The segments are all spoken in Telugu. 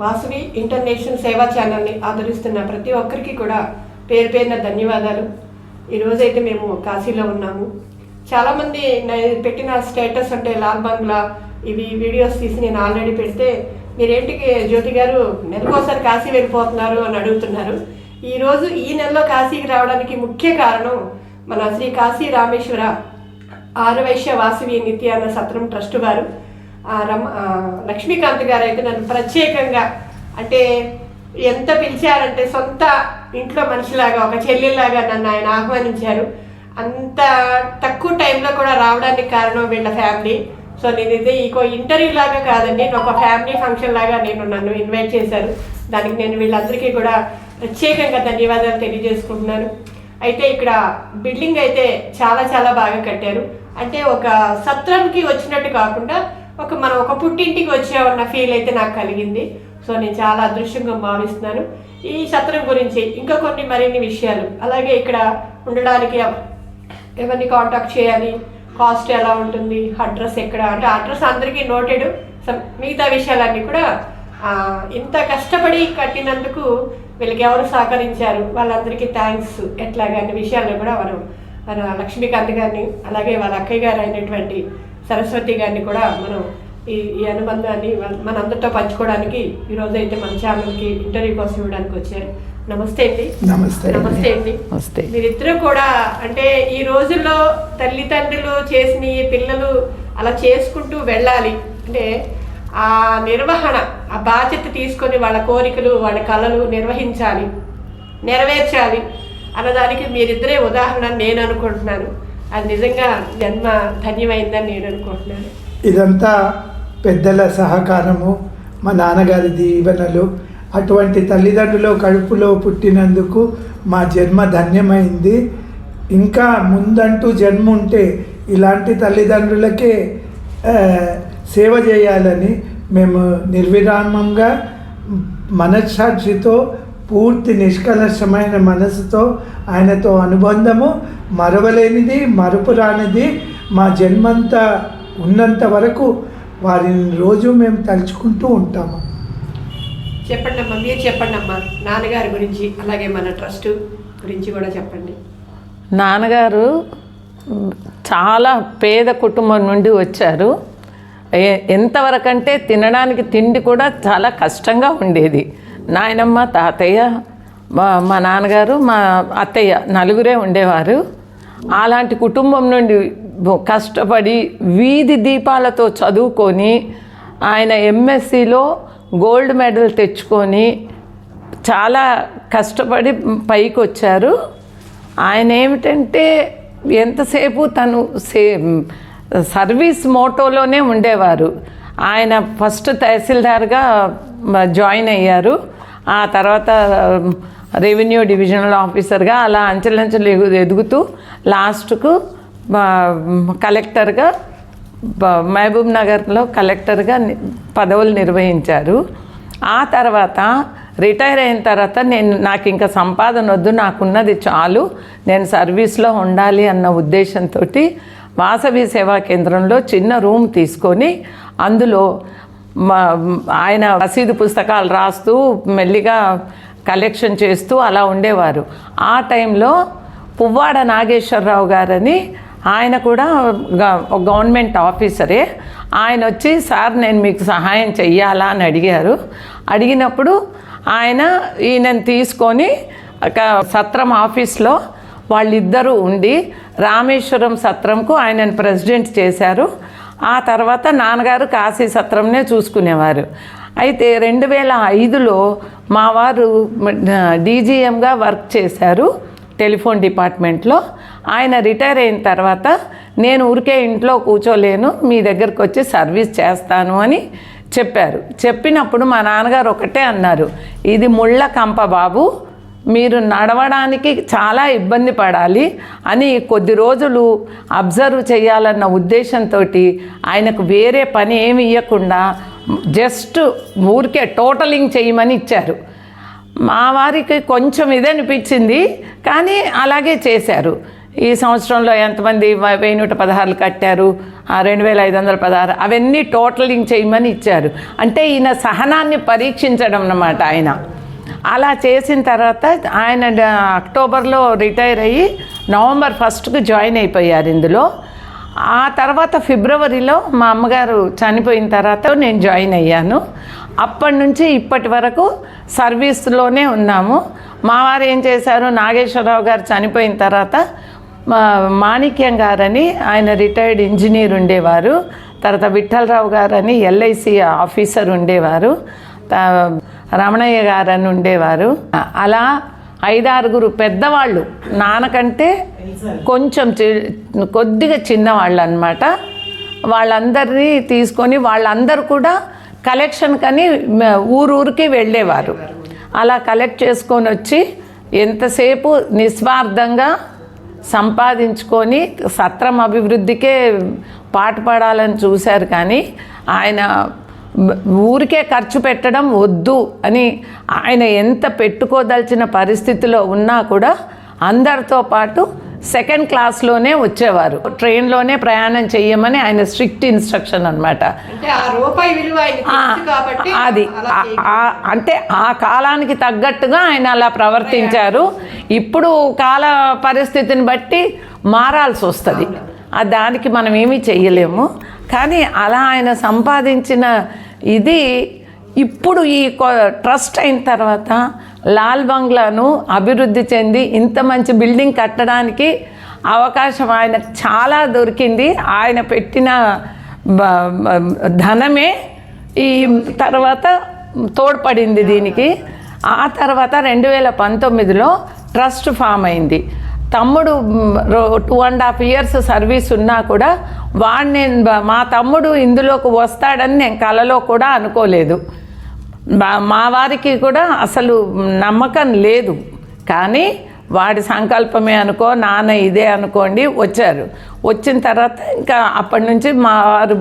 వాసవి ఇంటర్నేషనల్ సేవా ఛానల్ని ఆదరిస్తున్న ప్రతి ఒక్కరికి కూడా పేరు పేరున ధన్యవాదాలు. ఈరోజైతే మేము కాశీలో ఉన్నాము. చాలామంది పెట్టిన స్టేటస్ అంటే లాల్ బంగ్లా ఇవి వీడియోస్ తీసి నేను ఆల్రెడీ పెడితే మీరేంటికి జ్యోతి గారు నెలకోసారి కాశీ వెళ్ళిపోతున్నారు అని అడుగుతున్నారు. ఈరోజు ఈ నెలలో కాశీకి రావడానికి ముఖ్య కారణం మన శ్రీ కాశీ రామేశ్వర ఆర్యవైశ్య వాసవి నిత్యాన్న సత్రం ట్రస్ట్ వారు లక్ష్మీకాంత్ గారు అయితే నన్ను ప్రత్యేకంగా అంటే ఎంత పిలిచారంటే సొంత ఇంట్లో మనిషిలాగా ఒక చెల్లెల్లాగా నన్ను ఆయన ఆహ్వానించారు. అంత తక్కువ టైంలో కూడా రావడానికి కారణం వీళ్ళ ఫ్యామిలీ. సో నేనైతే ఇంటర్వ్యూ లాగా కాదండి, ఒక ఫ్యామిలీ ఫంక్షన్ లాగా నన్ను ఇన్వైట్ చేశారు. దానికి నేను వీళ్ళందరికీ కూడా ప్రత్యేకంగా ధన్యవాదాలు తెలియజేసుకుంటున్నాను. అయితే ఇక్కడ బిల్డింగ్ అయితే చాలా చాలా బాగా కట్టారు. అంటే ఒక సత్రంకి వచ్చినట్టు కాకుండా మనం ఒక పుట్టింటికి వచ్చామన్న ఫీల్ అయితే నాకు కలిగింది. సో నేను చాలా అదృష్టంగా భావిస్తున్నాను. ఈ సత్రం గురించి ఇంకా మరిన్ని విషయాలు, అలాగే ఇక్కడ ఉండడానికి ఎవరిని కాంటాక్ట్ చేయాలి, కాస్ట్ ఎలా ఉంటుంది, అడ్రస్ ఎక్కడ అంటే అడ్రస్ అందరికీ నోటెడ్, మిగతా విషయాలన్నీ కూడా ఇంత కష్టపడి కట్టినందుకు వీళ్ళకి ఎవరు సహకరించారు వాళ్ళందరికీ థ్యాంక్స్ ఎట్లాగా అనే విషయాలను కూడా మన లక్ష్మీకాంత్ గారిని అలాగే వాళ్ళ అక్కయ్య గారు అయినటువంటి సరస్వతి గారిని కూడా మనం ఈ అనుబంధాన్ని మనందరితో పంచుకోవడానికి ఈరోజు అయితే మన ఛానల్కి ఇంటర్వ్యూ కోసం ఇవ్వడానికి వచ్చారు. నమస్తే అండి. నమస్తే అండి. మీరిద్దరూ కూడా అంటే ఈ రోజుల్లో తల్లిదండ్రులు చేసిన పిల్లలు అలా చేసుకుంటూ వెళ్ళాలి అంటే ఆ నిర్వహణ, ఆ బాధ్యత తీసుకొని వాళ్ళ కోరికలు వాళ్ళ కళలు నెరవేర్చాలి అన్నదానికి మీరిద్దరే ఉదాహరణ నేను అనుకుంటున్నాను. అది నిజంగా జన్మ ధన్యమైందని నేను అనుకుంటున్నాను. ఇదంతా పెద్దల సహకారము, మా నాన్నగారి దీవెనలు. అటువంటి తల్లిదండ్రులు కడుపులో పుట్టినందుకు మా జన్మ ధన్యమైంది. ఇంకా ముందంటూ జన్మ ఉంటే ఇలాంటి తల్లిదండ్రులకే సేవ చేయాలని మేము నిర్విరామంగా మనస్సాక్షితో పూర్తి నిష్కలషమైన మనసుతో ఆయనతో అనుబంధము మరవలేనిది, మరుపురానిది. మా జన్మంతా ఉన్నంత వరకు వారిని రోజు మేము తలుచుకుంటూ ఉంటాము. చెప్పండి అమ్మా, మీరు చెప్పండి అమ్మా నాన్నగారి గురించి, అలాగే మన ట్రస్ట్ గురించి కూడా చెప్పండి. నాన్నగారు చాలా పేద కుటుంబం నుండి వచ్చారు. ఎంతవరకు అంటే తినడానికి తిండి కూడా చాలా కష్టంగా ఉండేది. నాయనమ్మ, తాతయ్య, మా నాన్నగారు, మా అత్తయ్య నలుగురే ఉండేవారు. అలాంటి కుటుంబం నుండి కష్టపడి వీధి దీపాలతో చదువుకొని ఆయన ఎంఎస్సిలో గోల్డ్ మెడల్ తెచ్చుకొని చాలా కష్టపడి పైకి వచ్చారు. ఆయన ఏమిటంటే ఎంతసేపు తను సర్వీస్ మోటోలోనే ఉండేవారు. ఆయన ఫస్ట్ తహసీల్దార్గా జాయిన్ అయ్యారు. ఆ తర్వాత రెవెన్యూ డివిజనల్ ఆఫీసర్గా అలా అంచెలంచెలు ఎదుగుతూ లాస్ట్కు కలెక్టర్గా మహబూబ్ నగర్లో కలెక్టర్గా పదవులు నిర్వహించారు. ఆ తర్వాత రిటైర్ అయిన తర్వాత నాకు ఇంకా సంపాదన వద్దు, నాకున్నది చాలు, నేను సర్వీస్లో ఉండాలి అన్న ఉద్దేశంతో వాసవి సేవా కేంద్రంలో చిన్న రూమ్ తీసుకొని అందులో ఆయన రసీదు పుస్తకాలు రాస్తూ మెల్లిగా కలెక్షన్ చేస్తూ అలా ఉండేవారు. ఆ టైంలో పువ్వాడ నాగేశ్వరరావు గారని ఆయన కూడా గవర్నమెంట్ ఆఫీసరే. ఆయన వచ్చి సార్ నేను మీకు సహాయం చెయ్యాలా అని అడిగినప్పుడు ఈయనను తీసుకొని సత్రం ఆఫీస్లో వాళ్ళిద్దరూ ఉండి రామేశ్వరం సత్రంకు ఆయనను ప్రెసిడెంట్ చేశారు. ఆ తర్వాత నాన్నగారు కాశీ సత్రంనే చూసుకునేవారు. అయితే 2005లో మా వారు డీజీఎంగా వర్క్ చేశారు టెలిఫోన్ డిపార్ట్మెంట్లో. ఆయన రిటైర్ అయిన తర్వాత నేను ఊరికే ఇంట్లో కూర్చోలేను, మీ దగ్గరకు వచ్చి సర్వీస్ చేస్తాను అని చెప్పినప్పుడు మా నాన్నగారు ఒకటే అన్నారు, ఇది ముళ్ళ కంప బాబు, మీరు నడవడానికి చాలా ఇబ్బంది పడాలి అని కొద్ది రోజులు అబ్జర్వ్ చేయాలన్న ఉద్దేశంతో ఆయనకు వేరే పని ఏమి ఇవ్వకుండా జస్ట్ ఊరికే టోటలింగ్ చేయమని ఇచ్చారు. మా వారికి కొంచెం ఇదనిపించింది, కానీ అలాగే చేశారు. ఈ సంవత్సరంలో ఎంతమంది 1116 కట్టారు, 2516 అవన్నీ టోటలింగ్ చేయమని ఇచ్చారు. అంటే ఈయన సహనాన్ని పరీక్షించడం అన్నమాట ఆయన. అలా చేసిన తర్వాత ఆయన అక్టోబర్లో రిటైర్ అయ్యి నవంబర్ 1కు జాయిన్ అయిపోయారు ఇందులో. ఆ తర్వాత ఫిబ్రవరిలో మా అమ్మగారు చనిపోయిన తర్వాత నేను జాయిన్ అయ్యాను. అప్పటి నుంచి ఇప్పటి వరకు సర్వీస్లోనే ఉన్నాము. మా వారు ఏం చేశారు, నాగేశ్వరరావు గారు చనిపోయిన తర్వాత మాణిక్యం గారని ఆయన రిటైర్డ్ ఇంజనీర్ ఉండేవారు. తర్వాత విఠలరావు గారని ఎల్ఐసి ఆఫీసర్ ఉండేవారు. రమణయ్య గారని ఉండేవారు. అలా 5-6 పెద్దవాళ్ళు, నాన్నకంటే కొంచెం కొద్దిగా చిన్నవాళ్ళు అన్నమాట. వాళ్ళందరినీ తీసుకొని వాళ్ళందరూ కూడా కలెక్షన్ కని ఊరూరికి వెళ్ళేవారు. అలా కలెక్ట్ చేసుకొని వచ్చి ఎంతసేపు నిస్వార్థంగా సంపాదించుకొని సత్రం అభివృద్ధికే పాటుపడాలని చూశారు. కానీ ఆయన ఊరికే ఖర్చు పెట్టడం వద్దు అని ఆయన ఎంత పెట్టుకోదలిచిన పరిస్థితిలో ఉన్నా కూడా అందరితో పాటు సెకండ్ క్లాస్లోనే వచ్చేవారు. ట్రైన్లోనే ప్రయాణం చెయ్యమని ఆయన స్ట్రిక్ట్ ఇన్స్ట్రక్షన్ అనమాట. అది అంటే ఆ కాలానికి తగ్గట్టుగా ఆయన అలా ప్రవర్తించారు. ఇప్పుడు కాల పరిస్థితిని బట్టి మారాల్సి వస్తుంది, దానికి మనం ఏమీ చెయ్యలేము. కానీ అలా ఆయన సంపాదించిన ఇది ఇప్పుడు ఈ ట్రస్ట్ అయిన తర్వాత లాల్ బంగ్లాను అభివృద్ధి చెంది ఇంత మంచి బిల్డింగ్ కట్టడానికి అవకాశం ఆయనకు చాలా దొరికింది. ఆయన పెట్టిన ధనమే ఈ తర్వాత తోడ్పడింది దీనికి. ఆ తర్వాత 2019లో ట్రస్ట్ ఫామ్ అయింది. తమ్ముడు 2.5 years సర్వీస్ ఉన్నా కూడా మా తమ్ముడు ఇందులోకి వస్తాడని నేను కలలో కూడా అనుకోలేదు. మా వారికి కూడా అసలు నమ్మకం లేదు. కానీ వాడి సంకల్పమే అనుకో, నాన్న ఇదే అనుకోండి వచ్చారు. వచ్చిన తర్వాత ఇంకా అప్పటి నుంచి మా వారు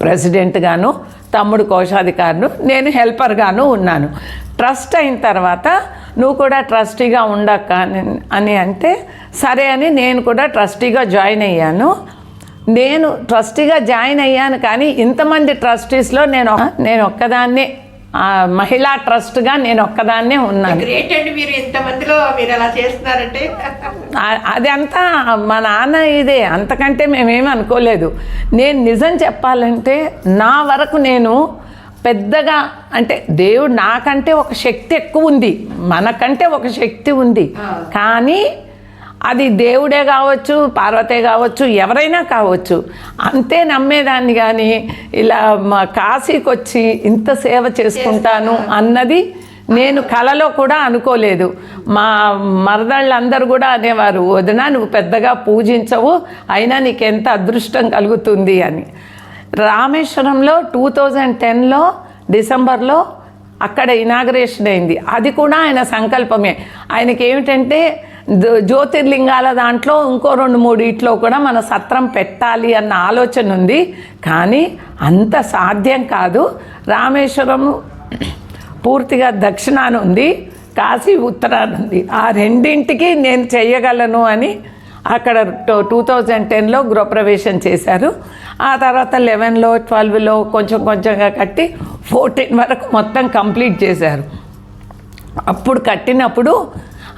ప్రెసిడెంట్గాను, తమ్ముడు కోశాధికారును, నేను హెల్పర్గాను ఉన్నాను. ట్రస్ట్ అయిన తర్వాత నువ్వు కూడా ట్రస్టీగా ఉండక్క అని అంటే సరే అని నేను కూడా ట్రస్టీగా జాయిన్ అయ్యాను. నేను ట్రస్టీగా జాయిన్ అయ్యాను. కానీ ఇంతమంది ట్రస్టీస్లో నేను ఒక్కదాన్నే మహిళా ట్రస్ట్గా నేను ఒక్కదాన్నే ఉన్నాను. గ్రేట్ అండి, మీరు ఇంతమందిలో మీరు అలా చేస్తున్నారంటే. అది అంతా మా నాన్న ఇదే, అంతకంటే మేమేమి అనుకోలేదు. నేను నిజం చెప్పాలంటే నా వరకు నేను పెద్దగా అంటే దేవుడు నాకంటే ఒక శక్తి ఎక్కువ ఉంది, మనకంటే ఒక శక్తి ఉంది. కానీ అది దేవుడే కావచ్చు, పార్వతే కావచ్చు, ఎవరైనా కావచ్చు, అంతే నమ్మేదాన్ని. కానీ ఇలా మా కాశీకి వచ్చి ఇంత సేవ చేసుకుంటాను అన్నది నేను కలలో కూడా అనుకోలేదు. మా మరదళ్ళందరూ కూడా అనేవారు, వదినా నువ్వు పెద్దగా పూజించవు, అయినా నీకు ఎంత అదృష్టం కలుగుతుంది అని. రామేశ్వరంలో 2010లో డిసెంబర్లో అక్కడ ఇనాగరేషన్ అయింది. అది కూడా ఆయన సంకల్పమే. ఆయనకి ఏమిటంటే జ్యోతిర్లింగాల దాంట్లో ఇంకో 2-3 ఇట్లో కూడా మన సత్రం పెట్టాలి అన్న ఆలోచన ఉంది. కానీ అంత సాధ్యం కాదు. రామేశ్వరం పూర్తిగా దక్షిణాన ఉంది, కాశీ ఉత్తరాన ఉంది. ఆ రెండింటికి నేను చేయగలను అని అక్కడ 2010లో గృహప్రవేశం చేశారు. ఆ తర్వాత 11లో 12లో కొంచెం కొంచెంగా కట్టి 14 వరకు మొత్తం కంప్లీట్ చేశారు. అప్పుడు కట్టినప్పుడు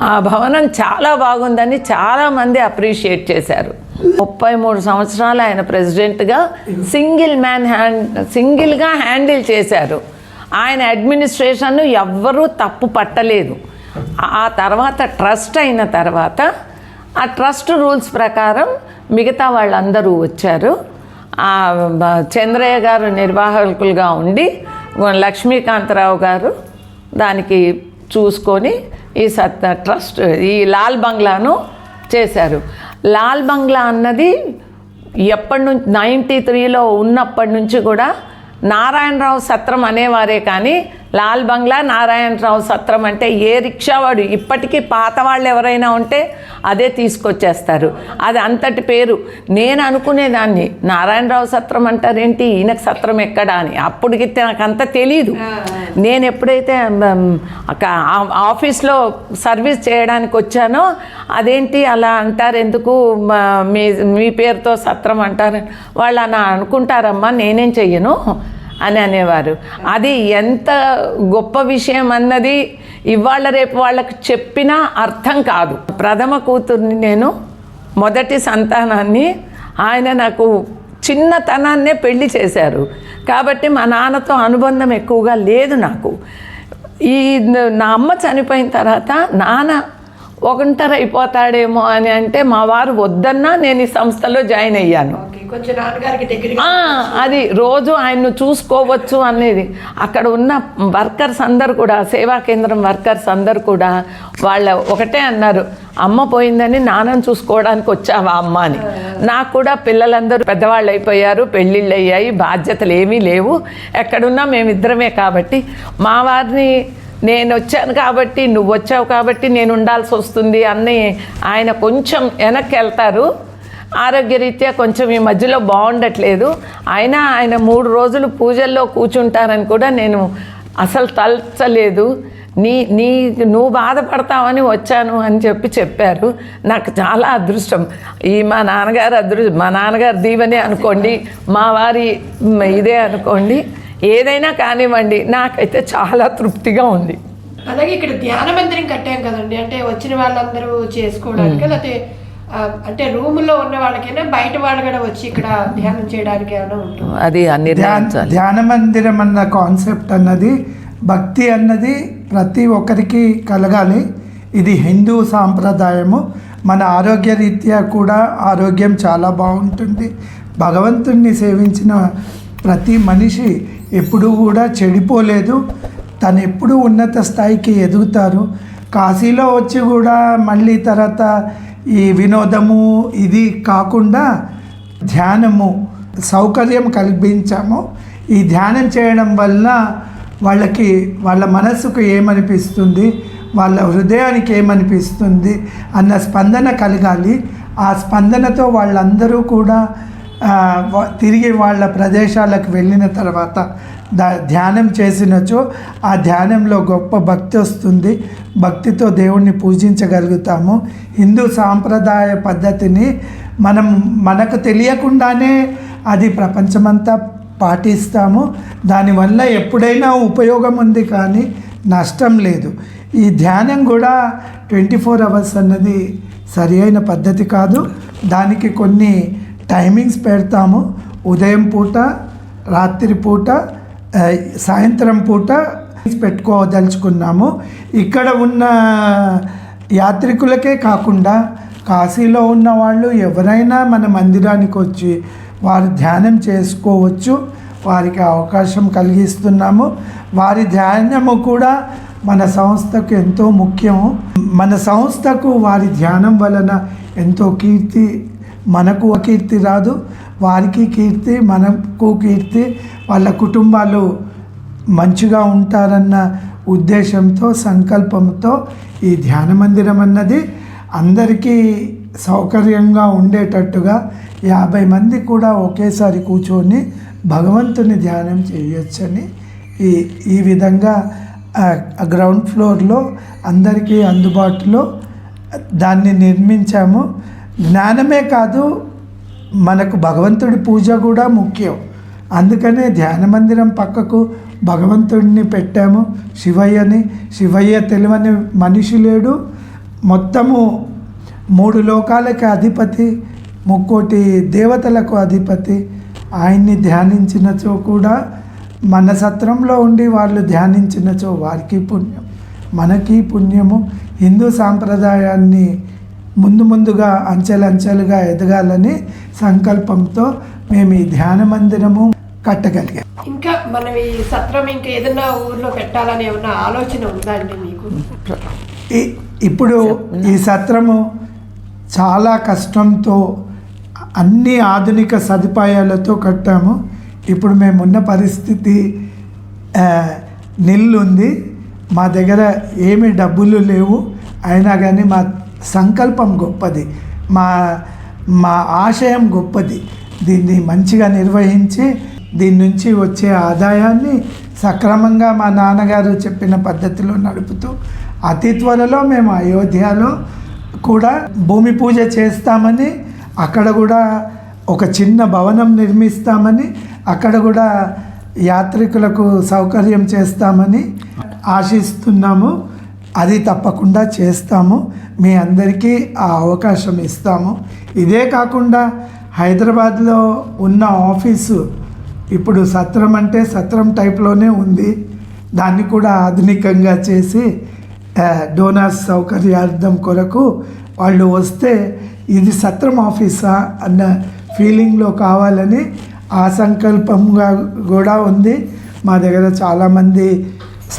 ఆ భవనం చాలా బాగుందని చాలామంది అప్రిషియేట్ చేశారు. 33 సంవత్సరాలు ఆయన ప్రెసిడెంట్గా సింగిల్గా హ్యాండిల్ చేశారు. ఆయన అడ్మినిస్ట్రేషన్ ఎవ్వరూ తప్పు పట్టలేదు. ఆ తర్వాత ట్రస్ట్ అయిన తర్వాత ఆ ట్రస్ట్ రూల్స్ ప్రకారం మిగతా వాళ్ళందరూ వచ్చారు. చంద్రయ్య గారు నిర్వాహకులుగా ఉండి లక్ష్మీకాంతరావు గారు దానికి చూసుకొని ఈ ట్రస్ట్ ఈ లాల్ బంగ్లాను చేశారు. లాల్ బంగ్లా అన్నది ఎప్పటి నుంచి 93లో ఉన్నప్పటి నుంచి కూడా నారాయణరావు సత్రం అనేవారే కానీ లాల్ బంగ్లా నారాయణరావు సత్రం అంటే ఏ రిక్షా వాడు ఇప్పటికీ పాత వాళ్ళు ఎవరైనా ఉంటే అదే తీసుకొచ్చేస్తారు. అది అంతటి పేరు. నేను అనుకునేదాన్ని నారాయణరావు సత్రం అంటారేంటి, ఈయనకు సత్రం ఎక్కడా అని. అప్పటికి నాకు అంత తెలీదు. నేను ఎప్పుడైతే ఆఫీస్లో సర్వీస్ చేయడానికి వచ్చానో అదేంటి అలా అంటారు, ఎందుకు మీ పేరుతో సత్రం అంటారు, వాళ్ళు అలా అనుకుంటారమ్మా, నేనేం చెయ్యను అని అనేవారు. అది ఎంత గొప్ప విషయం అన్నది ఇవాళ రేపు వాళ్ళకి చెప్పినా అర్థం కాదు. ప్రథమ కూతుర్ని నేను, మొదటి సంతానాన్ని. ఆయన నాకు చిన్నతనాన్నే పెళ్లి చేశారు కాబట్టి మా నాన్నతో అనుబంధం ఎక్కువగా లేదు నాకు. నా అమ్మ చనిపోయిన తర్వాత నాన్న ఒంటరి అయిపోతాడేమో అని అంటే మా వారు వద్దన్నా నేను ఈ సంస్థలో జాయిన్ అయ్యాను. అది రోజు ఆయన్ను చూసుకోవచ్చు అనేది. అక్కడ ఉన్న వర్కర్స్ అందరు కూడా, సేవా కేంద్రం వర్కర్స్ అందరు కూడా వాళ్ళ ఒకటే అన్నారు, అమ్మ పోయిందని నాన్నను చూసుకోవడానికి వచ్చావా అమ్మ అని. నాకు కూడా పిల్లలందరూ పెద్దవాళ్ళు అయిపోయారు, పెళ్ళిళ్ళు అయ్యాయి, బాధ్యతలు ఏమీ లేవు, ఎక్కడున్నా మేమిద్దరమే కాబట్టి మా వారిని నేను వచ్చాను కాబట్టి నువ్వు వచ్చావు కాబట్టి నేను ఉండాల్సి వస్తుంది అని ఆయన కొంచెం వెనక్కి వెళ్తారు. ఆరోగ్యరీత్యా కొంచెం ఈ మధ్యలో బాగుండట్లేదు. అయినా ఆయన 3 రోజులు పూజల్లో కూర్చుంటారని కూడా నేను అసలు తలచలేదు. నువ్వు బాధపడతావని వచ్చాను అని చెప్పారు. నాకు చాలా అదృష్టం. మా నాన్నగారు దీవెనే అనుకోండి, మా వారి ఇదే అనుకోండి, ఏదైనా కానివ్వండి, నాకైతే చాలా తృప్తిగా ఉంది. అలాగే ఇక్కడ ధ్యాన మందిరం కట్టాం కదండి, అంటే వచ్చిన వాళ్ళందరూ చేసుకోవడానికి, లేకపోతే అంటే రూములో ఉన్న వాళ్ళకైనా బయట వాళ్ళు కూడా వచ్చి ఇక్కడ ధ్యానం చేయడానికి ఏమైనా ఉంటుంది? అది ధ్యాన మందిరం అన్న కాన్సెప్ట్ అన్నది, భక్తి అన్నది ప్రతి ఒక్కరికి కలగాలి. ఇది హిందూ సాంప్రదాయము. మన ఆరోగ్య రీత్యా కూడా ఆరోగ్యం చాలా బాగుంటుంది. భగవంతుణ్ణి సేవించిన ప్రతి మనిషి ఎప్పుడూ కూడా చెడిపోలేదు. తను ఎప్పుడూ ఉన్నత స్థాయికి ఎదుగుతారు. కాశీలో వచ్చి కూడా మళ్ళీ తర్వాత ఈ వినోదము ఇది కాకుండా ధ్యానము సౌకర్యం కల్పించాము. ఈ ధ్యానం చేయడం వల్ల వాళ్ళ మనసుకు ఏమనిపిస్తుంది, వాళ్ళ హృదయానికి ఏమనిపిస్తుంది అన్న స్పందన కలగాలి. ఆ స్పందనతో వాళ్ళందరూ కూడా తిరిగి వాళ్ళ ప్రదేశాలకు వెళ్ళిన తర్వాత ధ్యానం చేసినచో ఆ ధ్యానంలో గొప్ప భక్తి వస్తుంది. భక్తితో దేవుణ్ణి పూజించగలుగుతాము. హిందూ సాంప్రదాయ పద్ధతిని మనకు తెలియకుండానే అది ప్రపంచమంతా పాటిస్తాము. దానివల్ల ఎప్పుడైనా ఉపయోగం ఉంది కానీ నష్టం లేదు. ఈ ధ్యానం కూడా 24 hours అన్నది సరి అయిన పద్ధతి కాదు. దానికి కొన్ని టైమింగ్స్ పెడతాము. ఉదయం పూట, రాత్రి పూట, సాయంత్రం పూట పెట్టుకోదలుచుకున్నాము. ఇక్కడ ఉన్న యాత్రికులకే కాకుండా కాశీలో ఉన్న వాళ్ళు ఎవరైనా మన మందిరానికి వచ్చి వారు ధ్యానం చేసుకోవచ్చు. వారికి అవకాశం కలిగిస్తున్నాము. వారి ధ్యానము కూడా మన సంస్థకు ఎంతో ముఖ్యము. మన సంస్థకు వారి ధ్యానం వలన ఎంతో కీర్తి, మనకు కీర్తి రాదు, వారికి కీర్తి, మనకు కీర్తి, వాళ్ళ కుటుంబాలు మంచిగా ఉంటారన్న ఉద్దేశంతో, సంకల్పంతో ఈ ధ్యాన మందిరం అన్నది అందరికీ సౌకర్యంగా ఉండేటట్టుగా 50 మంది కూడా ఒకేసారి కూర్చొని భగవంతుని ధ్యానం చేయొచ్చని ఈ విధంగా గ్రౌండ్ ఫ్లోర్లో అందరికీ అందుబాటులో దాన్ని నిర్మించాము. జ్ఞానమే కాదు, మనకు భగవంతుడి పూజ కూడా ముఖ్యం. అందుకనే ధ్యాన మందిరం పక్కకు భగవంతుడిని పెట్టాము, శివయ్యని. శివయ్య తెలియని మనిషి లేడు. మొత్తము 3 లోకాలకి అధిపతి, 3 దేవతలకు అధిపతి. ఆయన్ని ధ్యానించినచో కూడా, మన సత్రంలో ఉండి వాళ్ళు ధ్యానించినచో వారికి పుణ్యం, మనకి పుణ్యము. హిందూ సాంప్రదాయాన్ని ముందుగా అంచెలంచెలుగా ఎదగాలని సంకల్పంతో మేము ఈ ధ్యాన మందిరము కట్టగలిగాం. ఇంకా మనం ఈ సత్రం ఇంకా ఏదైనా ఊర్లో పెట్టాలని ఏమన్నా ఆలోచన ఉందా అండి మీకు? ఇప్పుడు ఈ సత్రము చాలా కష్టంతో అన్ని ఆధునిక సదుపాయాలతో కట్టాము. ఇప్పుడు మేమున్న పరిస్థితి నిల్లు ఉంది. మా దగ్గర ఏమి డబ్బులు లేవు, అయినా కానీ మా సంకల్పం గొప్పది, మా మా ఆశయం గొప్పది. దీన్ని మంచిగా నిర్వహించి దీని నుంచి వచ్చే ఆదాయాన్ని సక్రమంగా మా నాన్నగారు చెప్పిన పద్ధతిలో నడుపుతూ అతి త్వరలో మేము అయోధ్యలో కూడా భూమి పూజ చేస్తామని, అక్కడ కూడా ఒక చిన్న భవనం నిర్మిస్తామని, అక్కడ కూడా యాత్రికులకు సౌకర్యం చేస్తామని ఆశిస్తున్నాము. అది తప్పకుండా చేస్తాము. మీ అందరికీ ఆ అవకాశం ఇస్తాము. ఇదే కాకుండా హైదరాబాద్లో ఉన్న ఆఫీసు ఇప్పుడు సత్రం అంటే సత్రం టైప్లోనే ఉంది. దాన్ని కూడా ఆధునికంగా చేసి డోనర్స్ సౌకర్యార్థం కొరకు వాళ్ళు వస్తే ఇది సత్రం ఆఫీసా అన్న ఫీలింగ్లో కావాలని ఆ సంకల్పంగా కూడా ఉంది. మా దగ్గర చాలామంది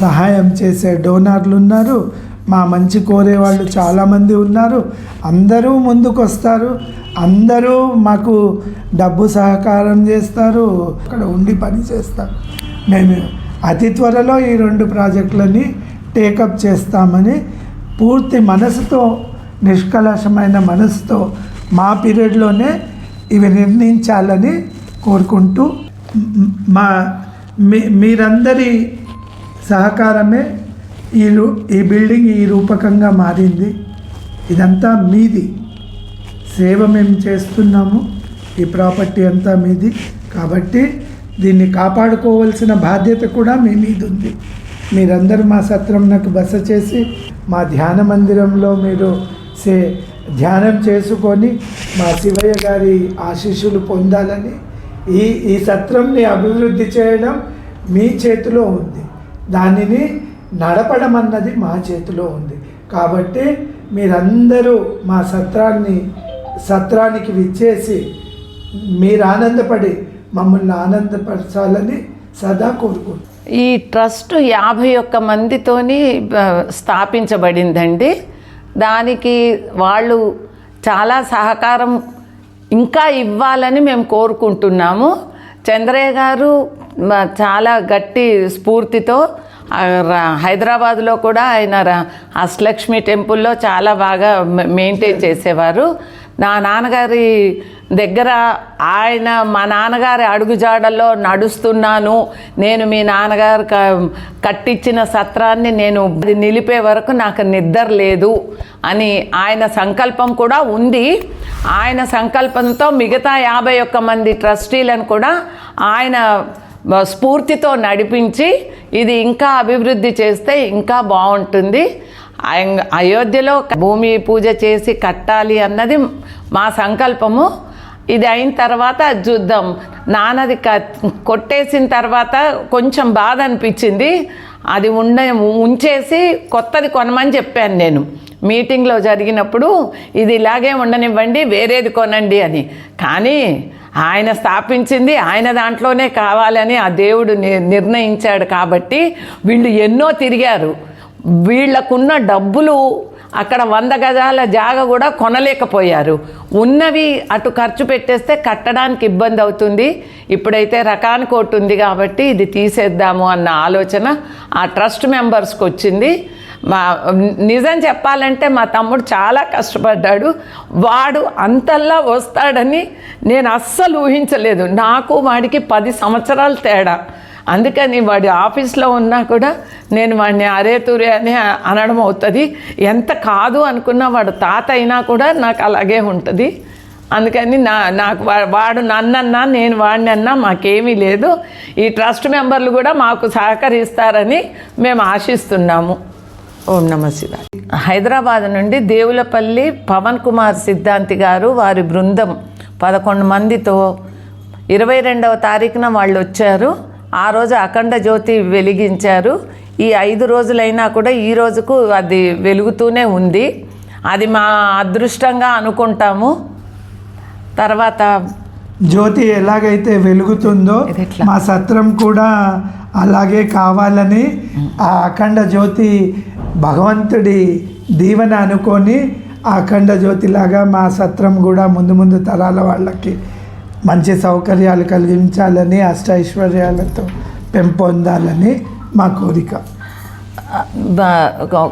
సహాయం చేసే డోనర్లు ఉన్నారు, మా మంచి కోరే వాళ్ళు చాలామంది ఉన్నారు. అందరూ ముందుకు వస్తారు, అందరూ మాకు డబ్బు సహకారం చేస్తారు, అక్కడ ఉండి పని చేస్తారు. మేము అతి త్వరలో ఈ 2 ప్రాజెక్టులని టేకప్ చేస్తామని పూర్తి మనసుతో, నిష్కలషమైన మనసుతో మా పీరియడ్లోనే ఇవి నిర్ణయించాలని కోరుకుంటూ, మీరందరి సహకారమే ఈ బిల్డింగ్ ఈ రూపకంగా మారింది. ఇదంతా మీది, సేవ మేము చేస్తున్నాము, ఈ ప్రాపర్టీ అంతా మీది. కాబట్టి దీన్ని కాపాడుకోవాల్సిన బాధ్యత కూడా మీ మీద ఉంది. మీరందరూ మా సత్రంనకు బస చేసి మా ధ్యాన మందిరంలో మీరు ధ్యానం చేసుకొని మా శివయ్య గారి ఆశీస్సులు పొందాలని, ఈ సత్రంని అభివృద్ధి చేయడం మీ చేతిలో ఉంది, దానిని నడపడం అన్నది మా చేతిలో ఉంది. కాబట్టి మీరందరూ మా సత్రానికి విచ్చేసి మీరు ఆనందపడి మమ్మల్ని ఆనందపరచాలని సదా కోరుకుంటున్నాను. ఈ ట్రస్ట్ 51 మందితోని స్థాపించబడిందండి. దానికి వాళ్ళు చాలా సహకారం ఇంకా ఇవ్వాలని మేము కోరుకుంటున్నాము. చంద్రయ్య గారు చాలా గట్టి స్ఫూర్తితో హైదరాబాద్లో కూడా ఆయన అష్టలక్ష్మి టెంపుల్లో చాలా బాగా మెయింటైన్ చేసేవారు. నా నాన్నగారి దగ్గర మా నాన్నగారి అడుగుజాడల్లో నడుస్తున్నాను, నేను మీ నాన్నగారు కట్టించిన సత్రాన్ని నేను నిలిపే వరకు నాకు నిద్ర లేదు అని ఆయన సంకల్పం కూడా ఉంది. ఆయన సంకల్పంతో మిగతా 51 మంది ట్రస్టీలను కూడా ఆయన స్ఫూర్తితో నడిపించి ఇది ఇంకా అభివృద్ధి చేస్తే ఇంకా బాగుంటుంది. అయోధ్యలో భూమి పూజ చేసి కట్టాలి అన్నది మా సంకల్పము. ఇది అయిన తర్వాత చూద్దాం. నాన్నది కొట్టేసిన తర్వాత కొంచెం బాధ అనిపించింది. అది ఉంచేసి కొత్తది కొనమని చెప్పాను నేను మీటింగ్లో జరిగినప్పుడు. ఇది ఇలాగే ఉండనివ్వండి, వేరేది కొనండి అని. కానీ ఆయన స్థాపించింది ఆయన దాంట్లోనే కావాలని ఆ దేవుడు నిర్ణయించాడు. కాబట్టి వీళ్ళు ఎన్నో తిరిగారు. వీళ్ళకున్న డబ్బులు అక్కడ 100 గజాల జాగ కూడా కొనలేకపోయారు. ఉన్నవి అటు ఖర్చు పెట్టేస్తే కట్టడానికి ఇబ్బంది అవుతుంది. ఇప్పుడైతే రకానికి ఒకటి ఉంది కాబట్టి ఇది తీసేద్దాము అన్న ఆలోచన ఆ ట్రస్ట్ మెంబర్స్కి వచ్చింది. నిజం చెప్పాలంటే మా తమ్ముడు చాలా కష్టపడ్డాడు. వాడు అంతల్లా వస్తాడని నేను అస్సలు ఊహించలేదు. నాకు వాడికి 10 సంవత్సరాలు తేడా. అందుకని వాడి ఆఫీస్లో ఉన్నా కూడా నేను వాడిని అరే తురే అని అనడం అవుతుంది. ఎంత కాదు అనుకున్నా వాడు తాత అయినా కూడా నాకు అలాగే ఉంటుంది. అందుకని నాకు వాడు నన్నన్నా నేను వాడిని అన్నా మాకేమీ లేదు. ఈ ట్రస్ట్ మెంబర్లు కూడా మాకు సహకరిస్తారని మేము ఆశిస్తున్నాము. ఓం నమః శివాయ. హైదరాబాద్ నుండి దేవులపల్లి పవన్ కుమార్ సిద్ధాంతి గారు వారి బృందం 11 మందితో 22వ తారీఖున వాళ్ళు వచ్చారు. ఆ రోజు అఖండ జ్యోతి వెలిగించారు. ఈ 5 రోజులైనా కూడా ఈ రోజుకు అది వెలుగుతూనే ఉంది. అది మా అదృష్టంగా అనుకుంటాము. తర్వాత జ్యోతి ఎలాగైతే వెలుగుతుందో మా సత్రం కూడా అలాగే కావాలని ఆ అఖండ జ్యోతి భగవంతుడి దీవెన అనుకొని ఆ అఖండ జ్యోతిలాగా మా సత్రం కూడా ముందు తరాల వాళ్ళకి మంచి సౌకర్యాలు కలిగించాలని, అష్టైశ్వర్యాలతో పెంపొందాలని మా కోరిక.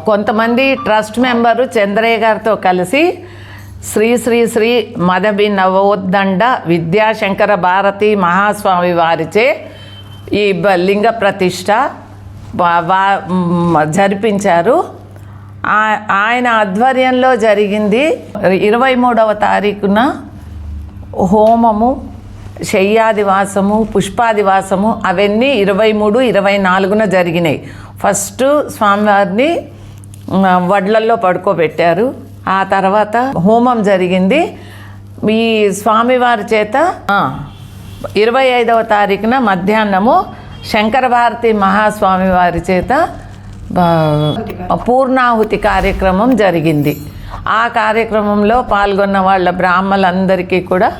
కొంతమంది ట్రస్ట్ మెంబరు చంద్రయ్య గారితో కలిసి శ్రీ శ్రీ శ్రీ మదబి నవోద్దండ విద్యాశంకర భారతి మహాస్వామి వారిచే ఈ లింగ ప్రతిష్ట జరిపించారు. ఆయన ఆధ్వర్యంలో జరిగింది. 23వ తారీఖున హోమము, శయ్యాదివాసము, పుష్పాదివాసము అవన్నీ 23, 24న జరిగినాయి. ఫస్ట్ స్వామివారిని వడ్లల్లో పడుకోబెట్టారు. ఆ తర్వాత హోమం జరిగింది. ఈ స్వామివారి చేత 25వ తారీఖున మధ్యాహ్నము శంకర భారతి మహాస్వామి వారి చేత పూర్ణాహుతి కార్యక్రమం జరిగింది. ఆ కార్యక్రమంలో పాల్గొన్న వాళ్ళ బ్రాహ్మలందరికీ కూడా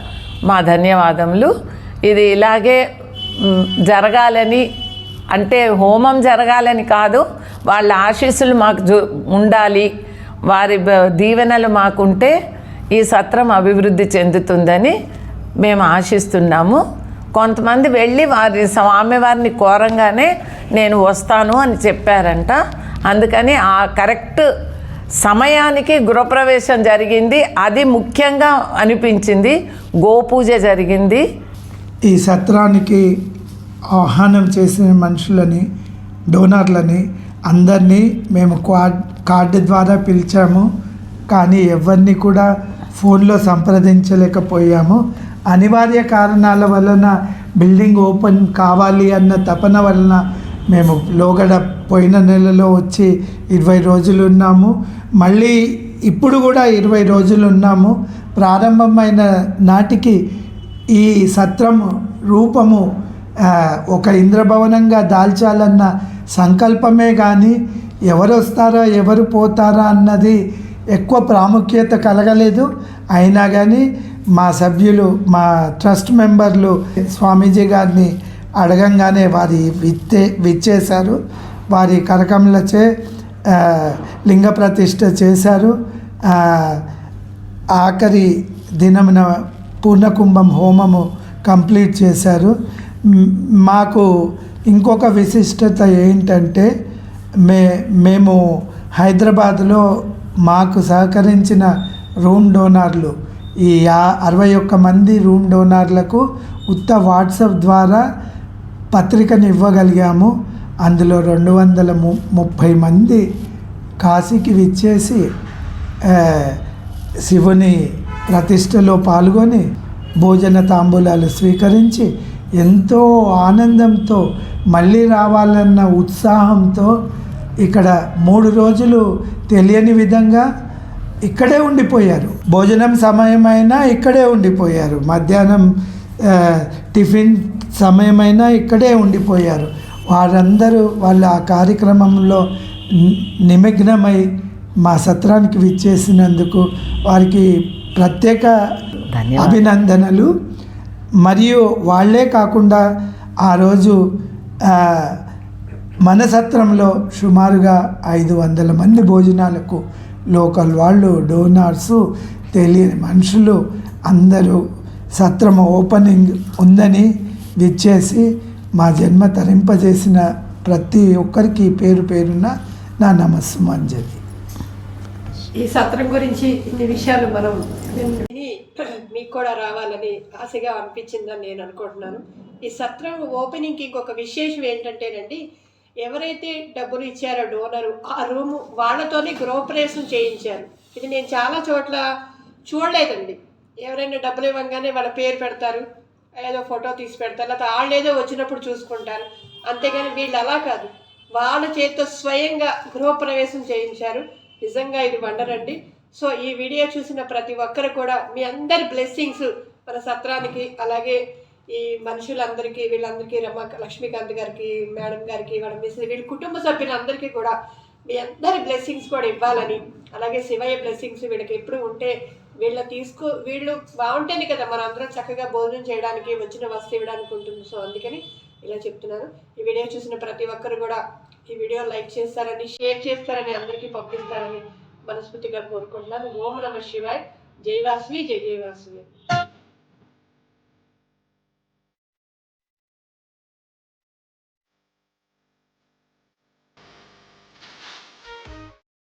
మా ధన్యవాదములు. ఇది ఇలాగే జరగాలని, అంటే హోమం జరగాలని కాదు, వాళ్ళ ఆశీస్సులు మాకు ఉండాలి, వారి దీవెనలు మాకుంటే ఈ సత్రం అభివృద్ధి చెందుతుందని మేము ఆశిస్తున్నాము. కొంతమంది వెళ్ళి స్వామివారిని కోరంగానే నేను వస్తాను అని చెప్పారంట. అందుకని ఆ కరెక్ట్ సమయానికి గృహప్రవేశం జరిగింది. అది ముఖ్యంగా అనిపించింది. గోపూజ జరిగింది. ఈ సత్రానికి ఆహ్వానం చేసిన మనుషులని, డోనర్లని అందరినీ మేము కార్డు ద్వారా పిలిచాము. కానీ ఎవరిని కూడా ఫోన్లో సంప్రదించలేకపోయాము. అనివార్య కారణాల వలన బిల్డింగ్ ఓపెన్ కావాలి అన్న తపన వలన మేము లోగడ పోయిన నెలలో వచ్చి 20 రోజులు ఉన్నాము. మళ్ళీ ఇప్పుడు కూడా 20 రోజులు ఉన్నాము. ప్రారంభమైన నాటికి ఈ సత్రము రూపము ఒక ఇంద్రభవనంగా దాల్చాలన్న సంకల్పమే కానీ ఎవరు వస్తారా ఎవరు పోతారా అన్నది ఎక్కువ ప్రాముఖ్యత కలగలేదు. అయినా కానీ మా సభ్యులు, మా ట్రస్ట్ మెంబర్లు స్వామీజీ గారిని అడగంగానే వారి విచ్చేశారు. వారి కరకములచే లింగ ప్రతిష్ఠ చేశారు. ఆఖరి దినమున పూర్ణకుంభం హోమము కంప్లీట్ చేశారు. మాకు ఇంకొక విశిష్టత ఏంటంటే మేము హైదరాబాద్లో మాకు సహకరించిన రూమ్ డోనర్లు, ఈ 61 మంది రూమ్ డోనర్లకు వాట్సాప్ ద్వారా పత్రికను ఇవ్వగలిగాము. అందులో 230 మంది కాశీకి విచ్చేసి శివుని ప్రతిష్టలో పాల్గొని భోజన తాంబూలాలు స్వీకరించి ఎంతో ఆనందంతో మళ్ళీ రావాలన్న ఉత్సాహంతో ఇక్కడ 3 రోజులు తెలియని విధంగా ఇక్కడే ఉండిపోయారు. భోజనం సమయమైనా ఇక్కడే ఉండిపోయారు. మధ్యాహ్నం టిఫిన్ సమయమైనా ఇక్కడే ఉండిపోయారు. వారందరూ వాళ్ళ ఆ కార్యక్రమంలో నిమగ్నమై మా సత్రానికి విచ్చేసినందుకు వారికి ప్రత్యేక అభినందనలు. మరియు వాళ్ళే కాకుండా ఆ రోజు మన సత్రంలో సుమారుగా 500 మంది భోజనాలకు లోకల్ వాళ్ళు, డోనార్సు, తెలియని మనుషులు అందరూ సత్రం ఓపెనింగ్ ఉందని విచ్చేసి మా జన్మ తరింపజేసిన ప్రతి ఒక్కరికి పేరు పేరున నా నమస్సుమాంజలి. ఈ సత్రం గురించి ఇన్ని విషయాలు మనం విని మీకు కూడా రావాలని ఆశగా అనిపించిందని నేను అనుకుంటున్నాను. ఈ సత్రం ఓపెనింగ్కి ఇంకొక విశేషం ఏంటంటేనండి, ఎవరైతే డబ్బులు ఇచ్చారో డోనరు, ఆ రూము వాళ్ళతోనే గృహప్రవేశం చేయించారు. ఇది నేను చాలా చోట్ల చూడలేదండి. ఎవరైనా డబ్బులు ఇవ్వగానే వాళ్ళ పేరు పెడతారు, ఏదో ఫోటో తీసి పెడతారు, లేకపోతే వాళ్ళు ఏదో వచ్చినప్పుడు చూసుకుంటారు. అంతేగాని వీళ్ళు అలా కాదు, వాళ్ళ చేతితో స్వయంగా గృహప్రవేశం చేయించారు. నిజంగా ఇది వండరండి. సో ఈ వీడియో చూసిన ప్రతి ఒక్కరు కూడా మీ అందరి బ్లెస్సింగ్స్ మన సత్రానికి, అలాగే ఈ మనుషులందరికీ, వీళ్ళందరికీ, లక్ష్మీకాంత్ గారికి, మేడం గారికి, వాళ్ళ మిస్సెస్, వీళ్ళ కుటుంబ సభ్యులందరికీ కూడా మీ అందరి బ్లెస్సింగ్స్ కూడా ఇవ్వాలని, అలాగే శివయ్య బ్లెస్సింగ్స్ వీళ్ళకి ఎప్పుడు ఉంటే వీళ్ళు బాగుంటేనే కదా మనం అందరం చక్కగా భోజనం చేయడానికి, వచ్చిన వస్తు ఇవ్వడానికి ఉంటుంది. సో అందుకని ఇలా చెప్తున్నాను. ఈ వీడియో చూసిన ప్రతి ఒక్కరు కూడా ఈ వీడియో లైక్ చేస్తారని, షేర్ చేస్తారని, అందరికీ పంపిస్తారని మనస్ఫూర్తిగా కోరుకుంటున్నాను. ఓం నమః శివాయ. జై వాసవి, జై జై వాసవి.